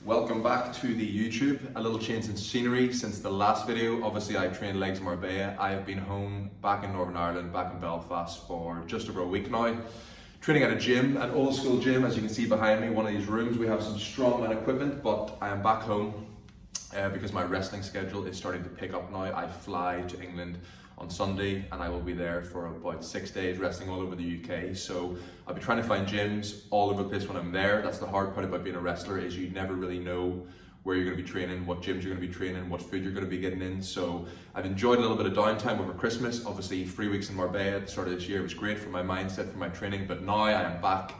Welcome back to the YouTube. A little change in scenery since the last video. Obviously I trained legs in Marbella. I have been home back in Northern Ireland, back in Belfast for just over a week now. Training at a gym, an old school gym, as you can see behind me, one of these rooms. We have some strongman equipment, but I am back home because my wrestling schedule is starting to pick up now. I fly to England on Sunday and I will be there for about 6 days wrestling all over the UK. So I'll be trying to find gyms all over the place when I'm there. That's the hard part about being a wrestler, is you never really know where you're going to be training, what gyms you're going to be training, what food you're going to be getting in. So I've enjoyed a little bit of downtime over Christmas. Obviously 3 weeks in Marbella at the start of this year was great for my mindset, for my training, but now I am back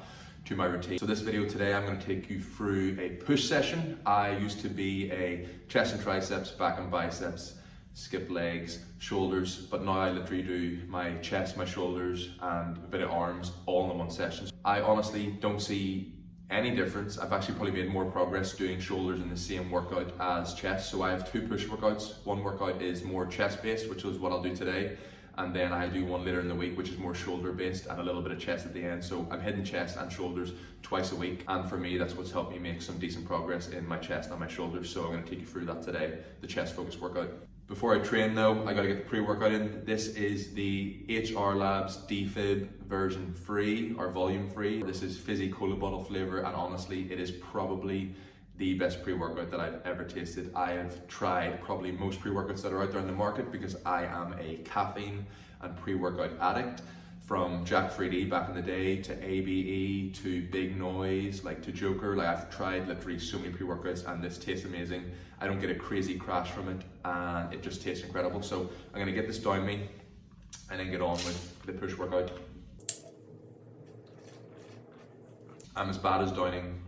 to my routine. So this video today, I'm going to take you through a push session. I used to be a chest and triceps, back and biceps, skip legs, shoulders, but now I literally do my chest, my shoulders, and a bit of arms all in one session. I honestly don't see any difference. I've actually probably made more progress doing shoulders in the same workout as chest. So I have two push workouts. One workout is more chest based, which is what I'll do today. And then I do one later in the week, which is more shoulder based and a little bit of chest at the end. So I'm hitting chest and shoulders twice a week. And for me, that's what's helped me make some decent progress in my chest and my shoulders. So I'm gonna take you through that today, the chest focused workout. Before I train though, I gotta get the pre-workout in. This is the HR Labs Defib version 3 or volume 3. This is fizzy cola bottle flavor, and honestly, it is probably the best pre-workout that I've ever tasted. I have tried probably most pre-workouts that are out there in the market because I am a caffeine and pre-workout addict. From Jack 3D back in the day to ABE to Big Noise, like to Joker. Like I've tried literally so many pre-workouts and this tastes amazing. I don't get a crazy crash from it and it just tastes incredible. So I'm gonna get this down me and then get on with the push workout. I'm as bad as downing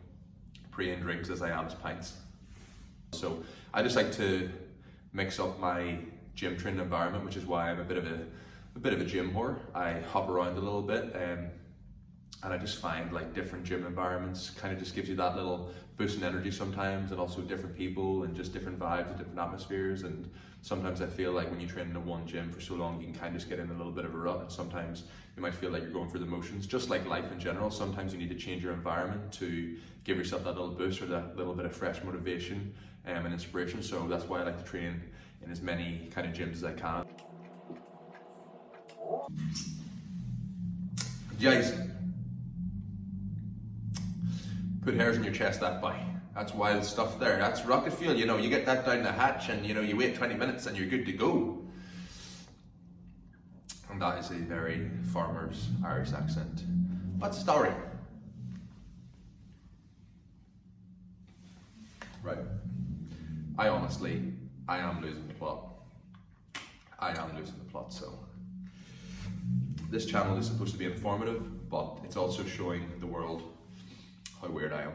pre and drinks as I am as pints. So I just like to mix up my gym training environment, which is why I'm a bit of a gym whore. I hop around a little bit and I just find like different gym environments kind of just gives you that little boost in energy sometimes, and also different people and just different vibes and different atmospheres. And sometimes I feel like when you train in one gym for so long, you can kind of just get in a little bit of a rut, and sometimes you might feel like you're going through the motions. Just like life in general, sometimes you need to change your environment to give yourself that little boost or that little bit of fresh motivation and inspiration. So that's why I like to train in as many kind of gyms as I can. Jason, put hairs in your chest that by. That's wild stuff there. That's rocket fuel. You know, you get that down the hatch and you know, you wait 20 minutes and you're good to go. And that is a very farmer's Irish accent. What story? Right. I am losing the plot. So this channel is supposed to be informative, but it's also showing the world how weird I am.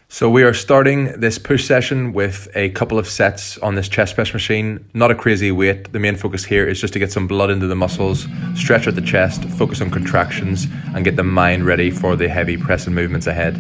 So we are starting this push session with a couple of sets on this chest press machine. Not a crazy weight. The main focus here is just to get some blood into the muscles, stretch out the chest, focus on contractions, and get the mind ready for the heavy pressing movements ahead.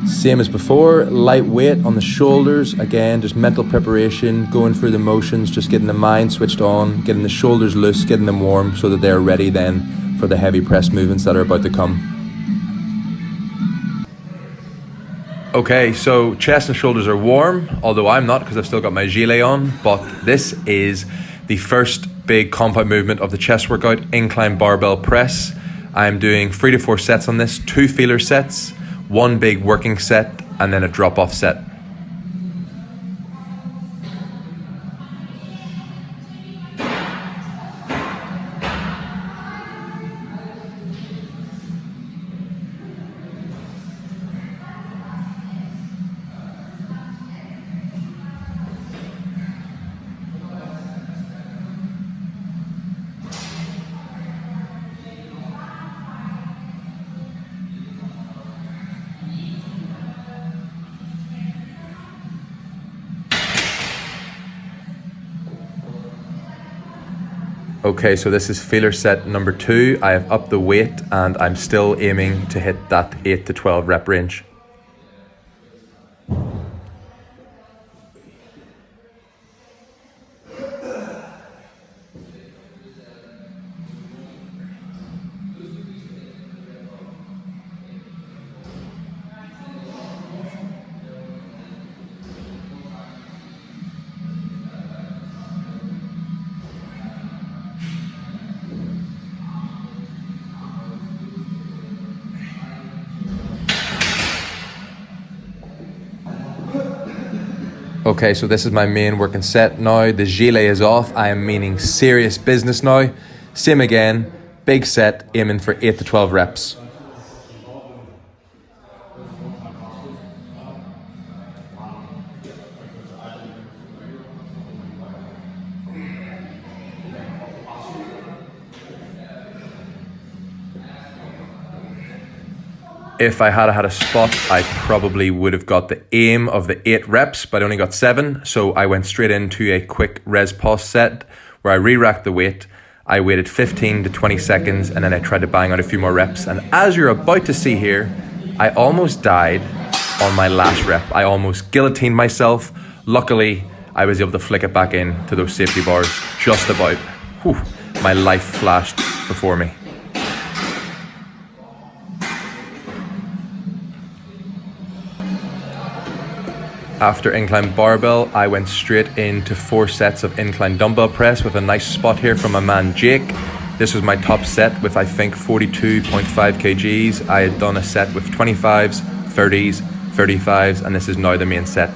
Same as before, light weight on the shoulders. Again, just mental preparation, going through the motions, just getting the mind switched on, getting the shoulders loose, getting them warm so that they're ready then for the heavy press movements that are about to come. Okay, so chest and shoulders are warm, although I'm not because I've still got my gilet on, but this is the first big compound movement of the chest workout, incline barbell press. I'm doing 3 to 4 sets on this, 2 feeler sets, 1 big working set, and then a drop-off set. Okay, so this is feeler set number 2. I have upped the weight and I'm still aiming to hit that 8 to 12 rep range. Okay, so this is my main working set now. The gilet is off. I am meaning serious business now. Same again, big set, aiming for 8 to 12 reps. If I had had a spot, I probably would have got the aim of the 8 reps, but I only got 7. So I went straight into a quick res pause set where I re-racked the weight. I waited 15 to 20 seconds and then I tried to bang out a few more reps. And as you're about to see here, I almost died on my last rep. I almost guillotined myself. Luckily, I was able to flick it back in to those safety bars just about. Whew, my life flashed before me. After incline barbell, I went straight into 4 sets of incline dumbbell press with a nice spot here from my man Jake. This was my top set with I think 42.5 kgs. I had done a set with 25s, 30s, 35s, and this is now the main set.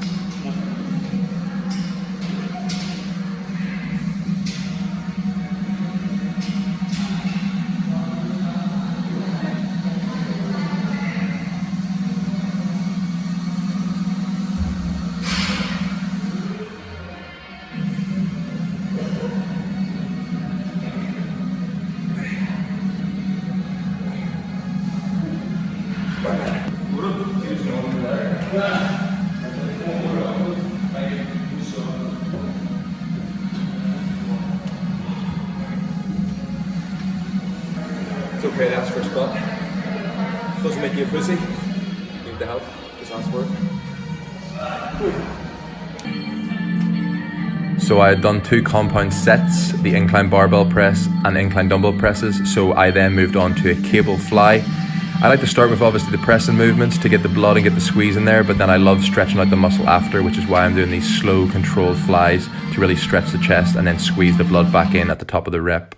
It's okay to ask for a spot. Doesn't make you a pussy. Need the help, just ask for it. So I had done 2 compound sets, the incline barbell press and incline dumbbell presses, so I then moved on to a cable fly. I like to start with obviously the pressing movements to get the blood and get the squeeze in there, but then I love stretching out the muscle after, which is why I'm doing these slow controlled flies to really stretch the chest and then squeeze the blood back in at the top of the rep.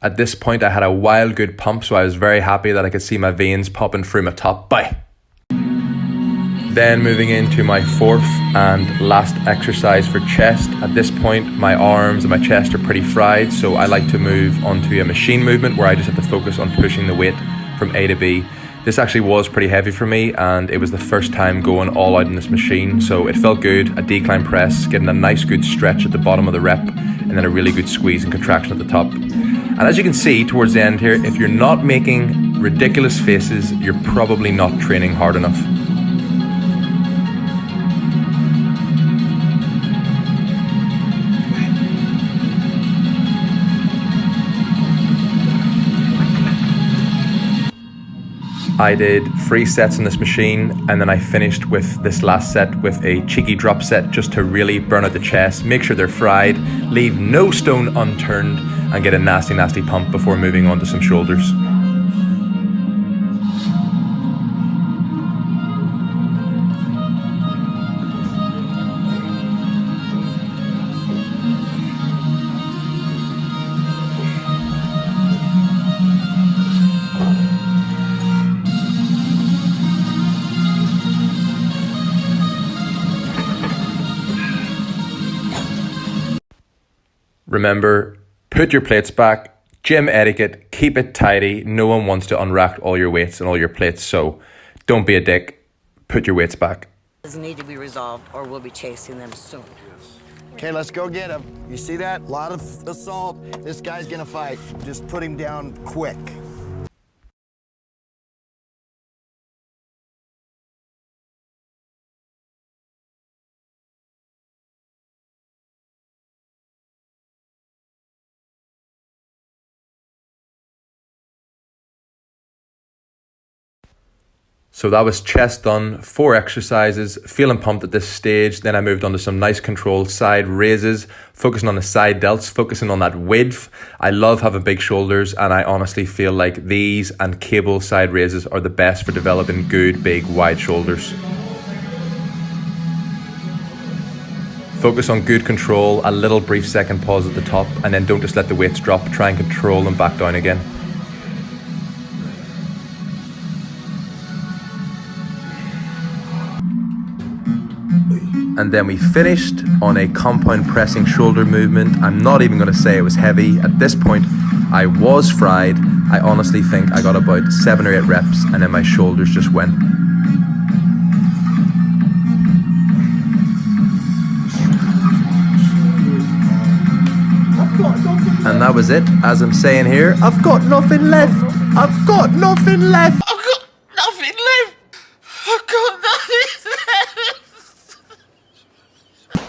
At this point I had a wild good pump, so I was very happy that I could see my veins popping through my top. Bye. Then moving into my 4th and last exercise for chest. At this point my arms and my chest are pretty fried, so I like to move onto a machine movement where I just have to focus on pushing the weight from A to B. This actually was pretty heavy for me and it was the first time going all out in this machine, so it felt good. A decline press, getting a nice good stretch at the bottom of the rep and then a really good squeeze and contraction at the top. And as you can see towards the end here, if you're not making ridiculous faces, you're probably not training hard enough. I did 3 sets in this machine and then I finished with this last set with a cheeky drop set just to really burn out the chest, make sure they're fried, leave no stone unturned and get a nasty pump before moving on to some shoulders. Remember, put your plates back, gym etiquette, keep it tidy. No one wants to unrack all your weights and all your plates, so don't be a dick, put your weights back. Need to be resolved or we'll be chasing them soon. Okay, let's go get him. You see that? A lot of assault. This guy's gonna fight. Just put him down quick. So that was chest done, 4 exercises, feeling pumped at this stage. Then I moved on to some nice controlled side raises, focusing on the side delts, focusing on that width. I love having big shoulders, and I honestly feel like these and cable side raises are the best for developing good, big, wide shoulders. Focus on good control, a little brief second pause at the top, and then don't just let the weights drop, try and control them back down again. And then we finished on a compound pressing shoulder movement. I'm not even going to say it was heavy. At this point, I was fried. I honestly think I got about 7 or 8 reps, and then my shoulders just went. And that was it. As I'm saying here, I've got nothing left. I've got nothing left. I've got nothing left. I've got nothing left.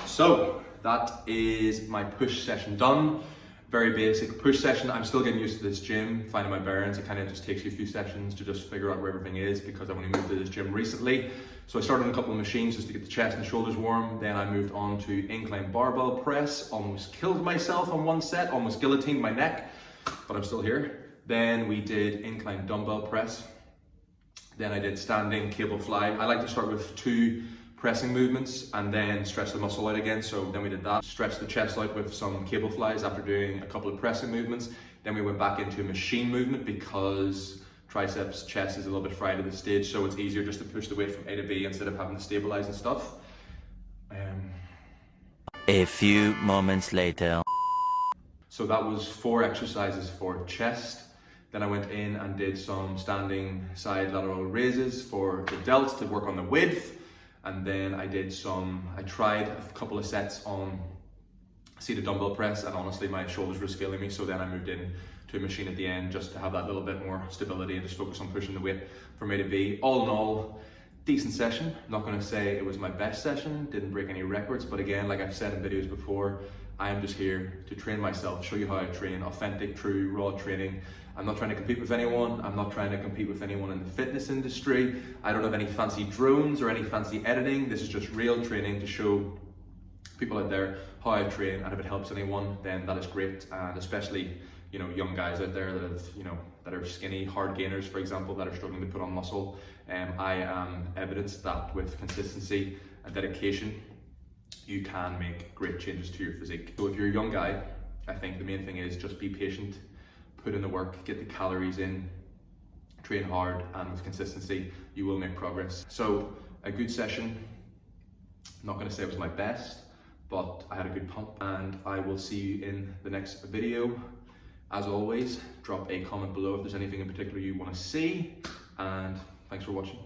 So that is my push session done. Very basic push session. I'm still getting used to this gym, finding my bearings. It kind of just takes you a few sessions to just figure out where everything is, because I've only moved to this gym recently. So I started on a couple of machines just to get the chest and shoulders warm. Then I moved on to incline barbell press. Almost killed myself on one set, almost guillotined my neck, but I'm still here. Then we did incline dumbbell press. Then I did standing cable fly. I like to start with 2 pressing movements and then stretch the muscle out again. So then we did that, stretch the chest out with some cable flies after doing a couple of pressing movements. Then we went back into a machine movement because triceps, chest is a little bit fried at this stage, so it's easier just to push the weight from A to B instead of having to stabilize and stuff. A few moments later. So that was 4 exercises for chest. Then I went in and did some standing side lateral raises for the delts to work on the width. And then I tried a couple of sets on seated dumbbell press, and honestly my shoulders were just failing me. So then I moved in to a machine at the end just to have that little bit more stability and just focus on pushing the weight from A to B. All in all, decent session. I'm not gonna say it was my best session, didn't break any records, but again, like I've said in videos before, I am just here to train myself, show you how I train, authentic, true, raw training. I'm not trying to compete with anyone. I'm not trying to compete with anyone in the fitness industry. I don't have any fancy drones or any fancy editing. This is just real training to show people out there how I train, and if it helps anyone, then that is great. And especially, you know, young guys out there that have, you know, that are skinny, hard gainers, for example, that are struggling to put on muscle. I am evidence that with consistency and dedication, you can make great changes to your physique. So if you're a young guy, I think the main thing is just be patient, put in the work, get the calories in, train hard, and with consistency, you will make progress. So a good session. I'm not gonna say it was my best, but I had a good pump, and I will see you in the next video. As always, drop a comment below if there's anything in particular you wanna see, and thanks for watching.